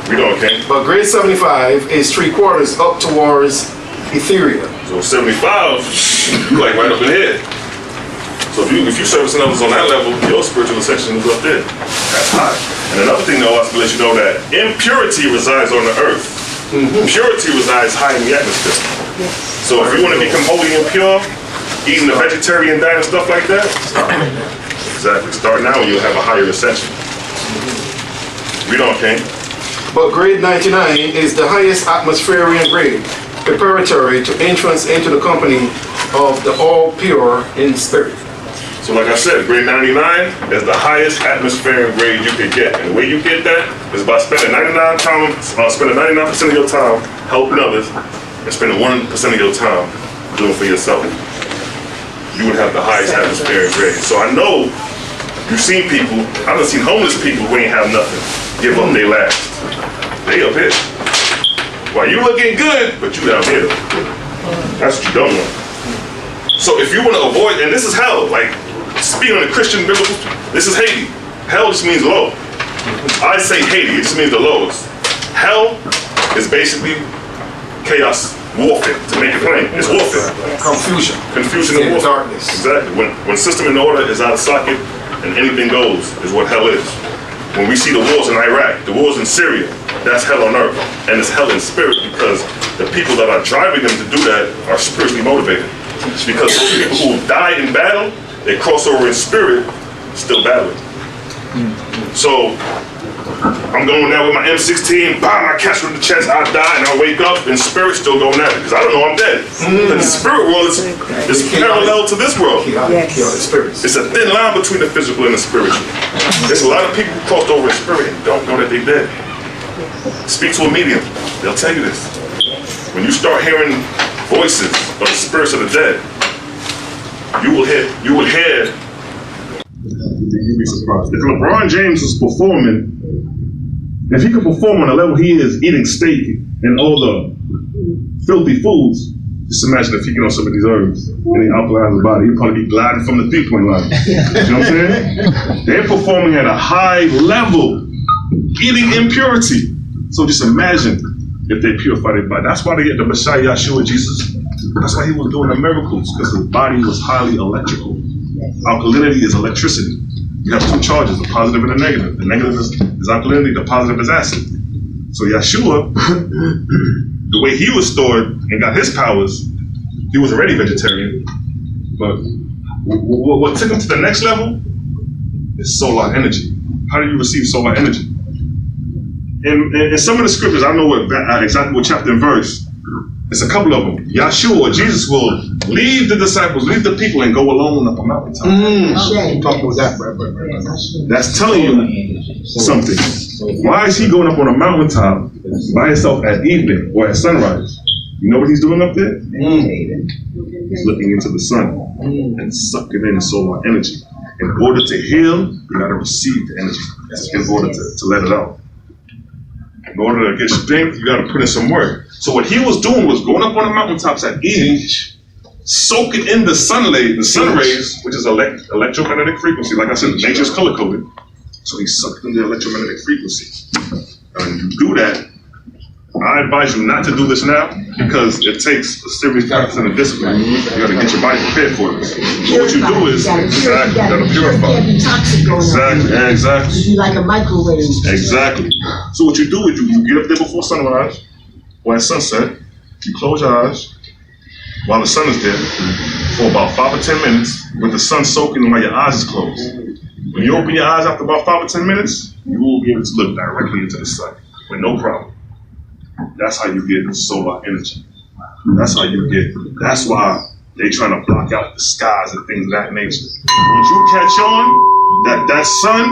Read on, King. But grade 75 is 3/4 up towards ethereal. So 75, you like right up in here. So if you servicing others on that level, your spiritual ascension is up there. That's high. And another thing though, I have to let you know that impurity resides on the earth. Purity resides high in the atmosphere. So if you want to become holy and pure, eating the vegetarian diet and stuff like that, exactly. Start now and you'll have a higher ascension. Read on, King. But grade 99 is the highest atmospheric grade, preparatory to entrance into the company of the all pure in spirit. So like I said, grade 99 is the highest atmospheric grade you can get. And the way you get that is by spending 99% of your time helping others and spending 1% of your time doing for yourself. You would have the highest atmospheric grade. So I know you've seen people, I've seen homeless people who ain't have nothing give up their last. They up here. Well, you looking good, but you down here. That's what you don't want. So if you want to avoid, and this is hell, like speaking on the Christian biblical, this is Haiti. Hell just means low. I say Haiti, it just means the lowest. Hell is basically chaos, warfare, to make it plain. It's warfare. Confusion. Confusion and warfare. Darkness. Exactly. When system and order is out of socket and anything goes, is what hell is. When we see the wars in Iraq, the wars in Syria, that's hell on earth. And it's hell in spirit because the people that are driving them to do that are spiritually motivated. It's because those people who die in battle, they cross over in spirit, still battling. So I'm going now with my M16, bam, I catch with the chest, I die, and I wake up, and spirit still going at it, because I don't know I'm dead. The spirit world is parallel to this world. It's a thin line between the physical and the spiritual. There's a lot of people who crossed over in spirit and don't know that they're dead. Speak to a medium, they'll tell you this. When you start hearing voices of the spirits of the dead, you will hear. You'll be surprised. If LeBron James was performing, if he could perform on the level he is, eating steak and all the filthy foods, just imagine if he get on some of these herbs and he alkalize his body, he'd probably be gliding from the 3-point line. You know what I'm saying? They're performing at a high level, eating impurity. So just imagine if they purify their body. That's why they get the Messiah, Yeshua, Jesus. That's why he was doing the miracles, because his body was highly electrical. Alkalinity is electricity. You have two charges, the positive and the negative. The negative is alkalinity, the positive is acid. So Yeshua, the way he was stored and got his powers, he was already vegetarian. But what took him to the next level is solar energy. How do you receive solar energy? In some of the scriptures, I don't know exactly what chapter and verse. It's a couple of them. Yeshua or Jesus will leave the disciples, leave the people, and go alone up a mountaintop. Talk about that, brother. That's telling you something. Why is he going up on a mountaintop by himself at evening or at sunrise? You know what he's doing up there? He's looking into the sun and sucking in solar energy. In order to heal, you got to receive the energy in order to let it out. In order to get strength, you got to put in some work. So what he was doing was going up on the mountaintops at evening, soaking in the sun rays, which is electromagnetic frequency. Like I said, nature's color coded. So he sucked in the electromagnetic frequency. And when you do that, I advise you not to do this now because it takes a serious practice and a discipline. You gotta get your body prepared for this. So what you do is, exactly, you gotta purify. Can't be toxic on that. Exactly. It'd be like a microwave. Exactly. So what you do is you get up there before sunrise, or at sunset, you close your eyes while the sun is there for about 5 or 10 minutes with the sun soaking while your eyes is closed. When you open your eyes after about 5 or 10 minutes, you will be able to look directly into the sun with no problem. That's how you get solar energy. That's why they trying to block out the skies and things of that nature. Once you catch on that sun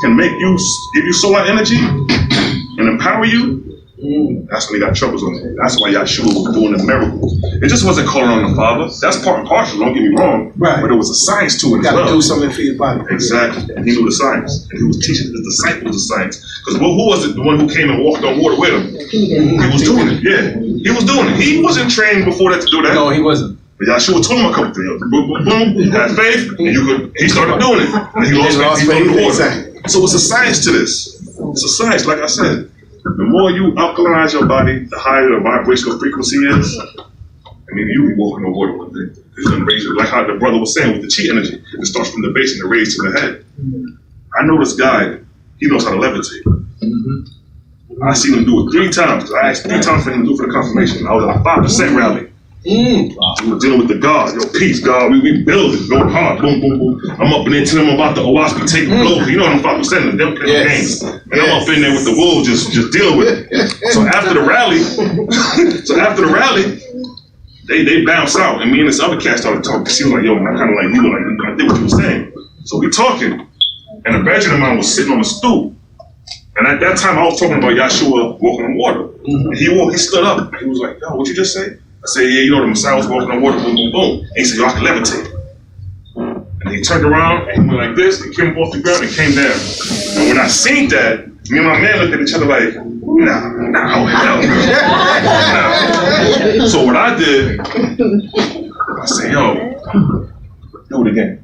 can make you, give you solar energy and empower you, that's when they got troubles on it. That's why Yahshua was doing the miracles. It just wasn't calling on the Father. That's part and parcel, don't get me wrong. Right. But there was a science to it as You well. gotta do something for your body. Exactly. And he knew the science. And he was teaching his disciples the science. Because who was it, the one who came and walked on water with him? He was doing it, yeah. He was doing it. He wasn't trained before that to do that. No, he wasn't. But Yahshua told him a couple things. Boom, boom, boom. Have faith, and he started doing it. And he lost faith in the water. So it's a science to this. It's a science, like I said. The more you alkalinize your body, the higher the vibrational frequency is. I mean, you'll be walking on water one day. It's gonna raise you, like how the brother was saying with the chi energy. It starts from the base and it raises to the head. I know this guy, he knows how to levitate. I seen him do it 3 times. I asked 3 times for him to do it for the confirmation. I was at a 5% rally. We were dealing with the God. Yo, peace, God. We build it, going hard. Boom, boom, boom. I'm up in there telling him about the OAHSPE taking blow. You know what I'm 5%. Them games. And I'm up in there with the wolves just dealing with it. So after the rally, they bounced out. And me and this other cat started talking. She was like, yo, and I kind of like, you were like, I did what you were saying. So we talking. And a brethren of mine was sitting on the stool. And at that time, I was talking about Yahshua walking on water. And he stood up. And he was like, yo, what you just say? I said, yeah, you know, the Messiah was walking on water, boom, boom, boom. And he said, yo, I can levitate. And he turned around and he went like this, and came off the ground and came down. And when I seen that, me and my man looked at each other like, nah, oh hell no. Nah. So what I did, I said, yo, do it again.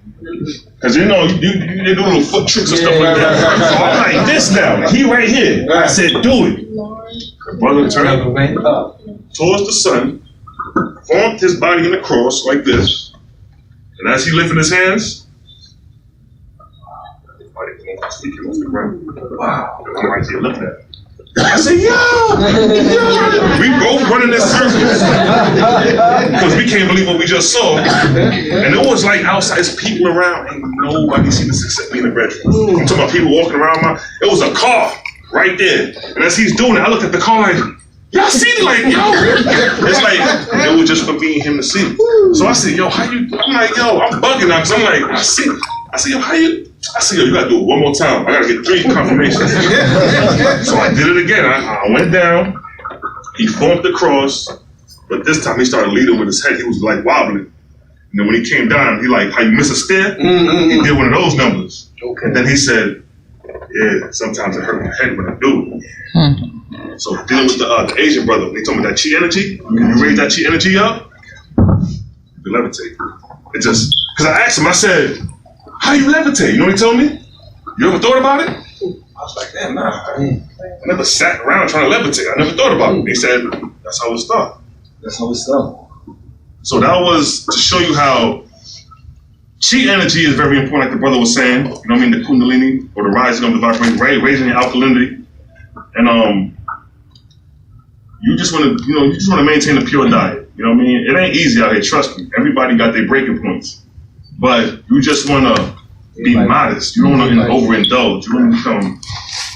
Cause you know, you do little foot tricks and stuff like that. So I'm like this now, he right here. I said, do it. The brother turned towards the sun, formed his body in a cross like this, and as he lifted his hands, his body came off the ground. Wow. I'm right here looking at it. I said, yo! We both running in circles because we can't believe what we just saw. And it was like outside, there's people around, ain't nobody seen this except me in the bedroom. I'm talking about people walking around it was a car right there. And as he's doing it, I looked at the car like, y'all see it? Like, yo, it's like, it was just for me and him to see. So I said, yo, how you, I'm like, yo, I'm bugging now, because I'm like, I said, yo, how you, I said, yo, you gotta do it one more time. I gotta get 3 confirmations. So I did it again. I went down, he formed the cross, but this time he started leading with his head. He was like wobbling. And then when he came down, he like, how you miss a step? He did one of those numbers. Okay. And then he said, yeah, sometimes it hurt my head when I do it. So dealing with the Asian brother, when he told me that chi energy, can you raise that chi energy up? You can levitate. It just, because I asked him, I said, how you levitate? You know what he told me? You ever thought about it? I was like, damn, nah. I never sat around trying to levitate. I never thought about it. He said, that's how it started. That's how it started. So that was to show you how chi energy is very important, like the brother was saying. You know what I mean? The kundalini, or the rising of the vibration, raising your alkalinity. And you just want to maintain a pure diet. You know what I mean? It ain't easy out here, trust me. Everybody got their breaking points. But you just want to be modest. You don't want to overindulge. You want to become,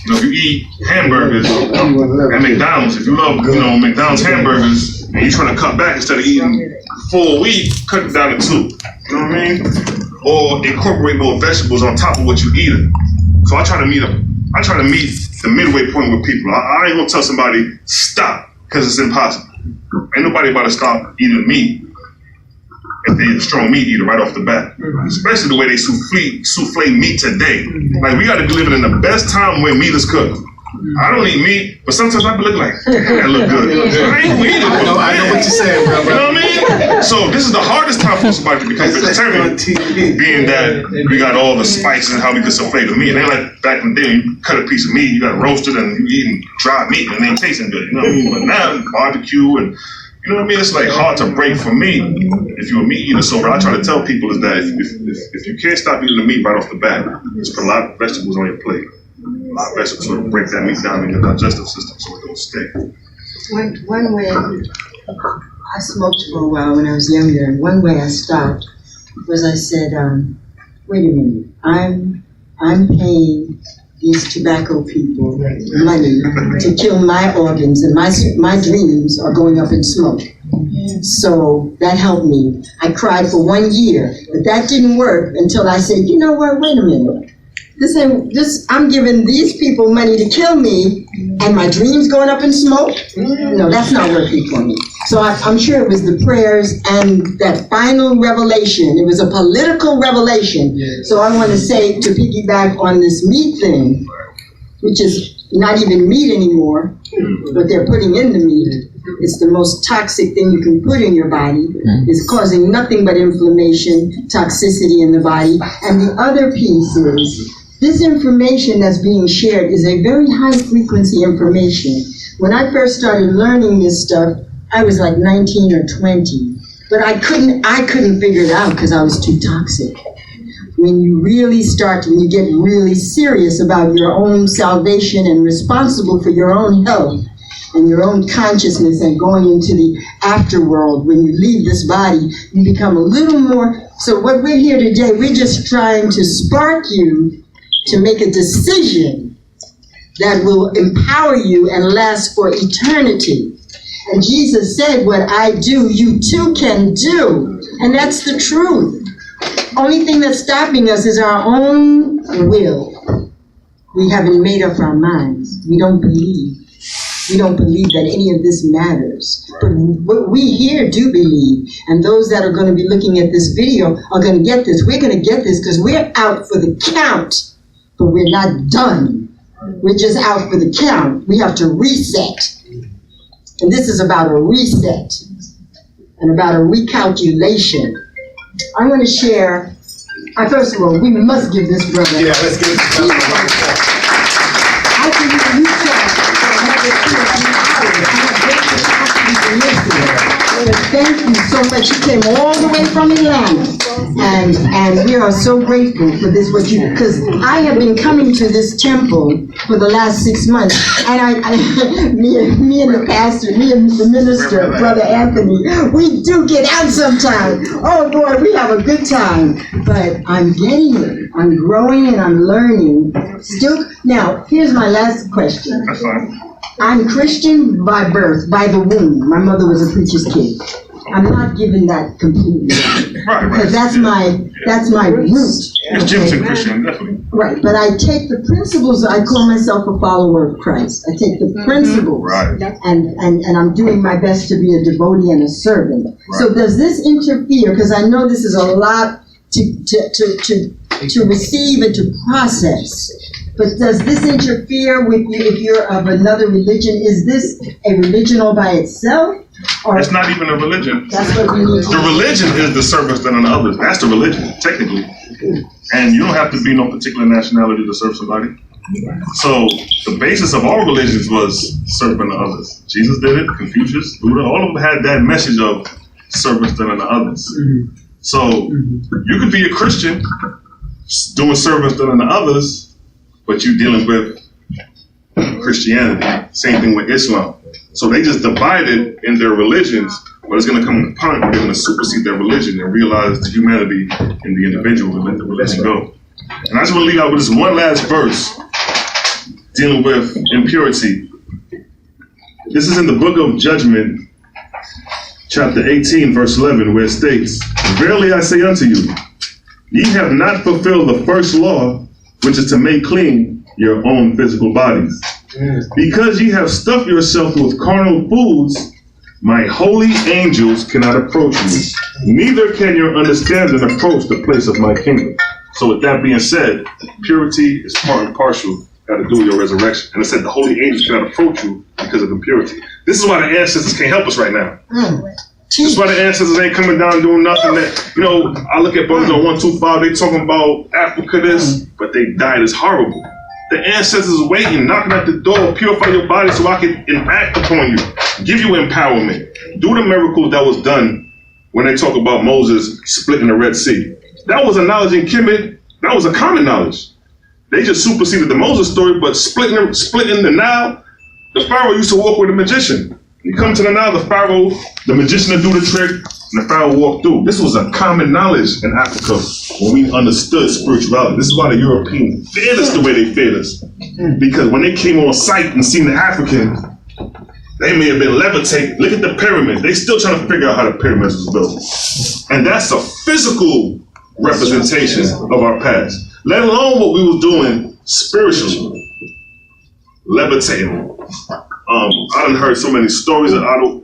if you eat hamburgers at McDonald's, if you love, McDonald's hamburgers, and you're trying to cut back instead of eating 4 a week, cut it down to 2. You know what I mean? Or incorporate more vegetables on top of what you eat. So I try to meet the midway point with people. I ain't gonna tell somebody stop, because it's impossible. Ain't nobody about to stop eating meat if they're a strong meat eater right off the bat. Especially the way they souffle meat today. Like, we gotta be living in the best time where meat is cooked. I don't eat meat, but sometimes I be looking like, that look good. I ain't eating it. I know what you're saying, bro. You know what I mean? So this is the hardest time for somebody to become vegetarian, being that we got all the spices and how we get some flavor meat. And they like back in the day, you cut a piece of meat, you got to roast it, and you eating dry meat, and it ain't tasting good. You know what I mean? But now barbecue and you know what I mean? It's like hard to break for me if you're a meat eater. So what I try to tell people is that if you can't stop eating the meat right off the bat, just put a lot of vegetables on your plate. A lot of vegetables will break that meat down in your digestive system so it don't stay. One way, I smoked for a while when I was younger, and one way I stopped was I said, wait a minute, I'm paying these tobacco people money to kill my organs, and my dreams are going up in smoke. So that helped me. I cried for 1 year, but that didn't work until I said, you know what, wait a minute. I'm giving these people money to kill me, and my dreams going up in smoke? No, that's not working for me. So I'm sure it was the prayers and that final revelation. It was a political revelation. So I want to say, to piggyback on this meat thing, which is not even meat anymore, what they're putting in the meat. It's the most toxic thing you can put in your body. It's causing nothing but inflammation, toxicity in the body. And the other piece is, this information that's being shared is a very high frequency information. When I first started learning this stuff, I was like 19 or 20, but I couldn't figure it out because I was too toxic. When you get really serious about your own salvation and responsible for your own health and your own consciousness and going into the afterworld, when you leave this body, you become a little more. So what we're here today, we're just trying to spark you to make a decision that will empower you and last for eternity. And Jesus said, what I do, you too can do. And that's the truth. Only thing that's stopping us is our own will. We haven't made up our minds. We don't believe. We don't believe that any of this matters. But what we here do believe. And those that are going to be looking at this video are going to get this. We're going to get this because we're out for the count. But we're not done. We're just out for the count. We have to reset. And this is about a reset and about a recalculation. I'm going to share, first of all, we must give this brother. Yeah, let's give it to him. I can hear you Thank you so much. You came all the way from Atlanta. And we are so grateful for this, because I have been coming to this temple for the last 6 months, and me and the pastor, me and the minister, Brother Anthony, we do get out sometimes. Oh boy, we have a good time. But I'm getting it. I'm growing and I'm learning. Still, now, here's my last question. That's fine. I'm Christian by birth, by the womb. My mother was a preacher's kid. I'm not giving that completely up. Because that's my root. It's Jimson Christian, definitely. Right, but I take the principles. I call myself a follower of Christ. I take the principles, and I'm doing my best to be a devotee and a servant. Right. So does this interfere? Because I know this is a lot to receive and to process. But does this interfere with you if you're of another religion? Is this a religion all by itself? Or it's not even a religion. That's what we need. The religion is the service done unto others. That's the religion, technically. And you don't have to be no particular nationality to serve somebody. So the basis of all religions was serving to others. Jesus did it, Confucius, Buddha, all of them had that message of service done unto others. So you could be a Christian doing service done unto others, but you dealing with Christianity. Same thing with Islam. So they just divided in their religions, but it's going to come to a point where they're going to supersede their religion and realize the humanity in the individual and let the religion go. And I just want to leave out with this one last verse dealing with impurity. This is in the book of Judgment, chapter 18, verse 11, where it states, "Verily I say unto you, ye have not fulfilled the first law, which is to make clean your own physical bodies. Because ye have stuffed yourself with carnal foods, my holy angels cannot approach you, neither can your understanding approach the place of my kingdom." So with that being said, purity is part and parcel, got to do with your resurrection. And it said the holy angels cannot approach you because of impurity. This is why the ancestors can't help us right now. That's why the ancestors ain't coming down doing nothing. That, you know, I look at brothers on 125, they talking about Africa this, but they died is horrible. The ancestors waiting, knocking at the door, purify your body so I can enact upon you, give you empowerment. Do the miracles that was done when they talk about Moses splitting the Red Sea. That was a knowledge in Kemet, that was a common knowledge. They just superseded the Moses story, but splitting the Nile, the Pharaoh used to walk with a magician. You come to the Nile, the Pharaoh, the magician would do the trick, and the Pharaoh walked through. This was a common knowledge in Africa when we understood spirituality. This is why the Europeans feared us the way they feared us. Because when they came on sight and seen the Africans, they may have been levitating. Look at the pyramids. They still trying to figure out how the pyramids was built. And that's a physical representation of our past. Let alone what we was doing spiritually. Levitating. I done heard so many stories that I don't,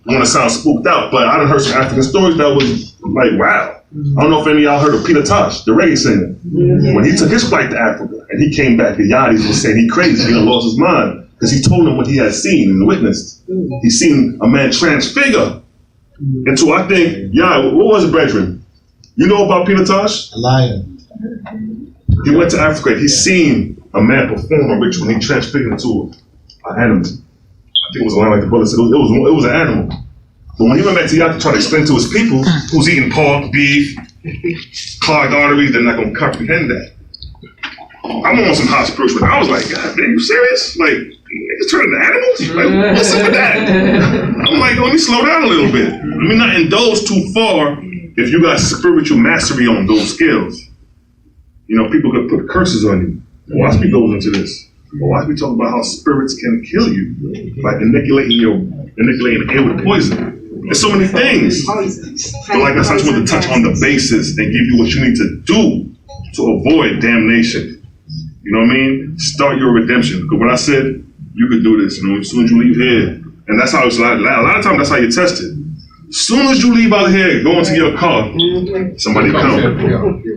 want to sound spooked out, but I done heard some African stories that was like, wow. I don't know if any of y'all heard of Peter Tosh, the reggae singer. When he took his flight to Africa and he came back, the Yardis was saying he crazy, he done lost his mind because he told them what he had seen and witnessed. He seen a man transfigure into, I think, what was it, brethren? You know about Peter Tosh? A lion. He went to Africa and he seen a man perform a ritual and he transfigured into an animal. I think it was a lion, like the brother said. It was an animal. But when he went back to Yah to try to explain to his people who's eating pork, beef, clogged arteries, they're not going to comprehend that. I'm on some hot spiritual. I was like, God, man, you serious? Like, niggas turn into animals? Like, what's up with that? I'm like, let me slow down a little bit. Let me not indulge too far if you got spiritual mastery on those skills. People could put curses on you. OAHSPE goes into this. OAHSPE talking about how spirits can kill you by annihilating the air with poison. There's so many things. But like I said, I just want to touch on the basis and give you what you need to do to avoid damnation. You know what I mean? Start your redemption. Because when I said you could do this, as soon as you leave here, and that's how it's a lot of times that's how you're tested. As soon as you leave out here, go into your car, somebody come.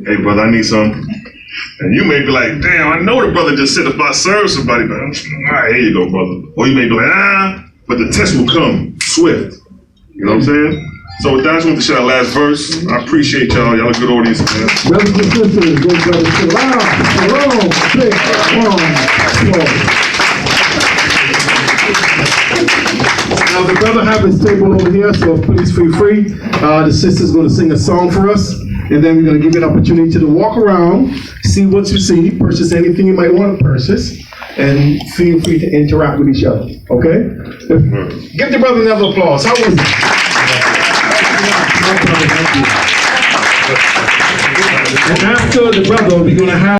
Hey brother, I need some. And you may be like, damn, I know the brother just said if I serve somebody, but all right, here you go, brother. Or you may be like, but the test will come swift. You know what I'm saying? So with that, I just want to share that last verse. I appreciate y'all. Y'all a good audience, man. Brothers and sisters, go brother Selah. Now the brother have his table over here, so please feel free. The sister's going to sing a song for us, and then we're going to give you an opportunity to walk around, see what you see, purchase anything you might want to purchase, and feel free to interact with each other. Okay? Give the brother another applause. How was it? And after the brother, we're going to have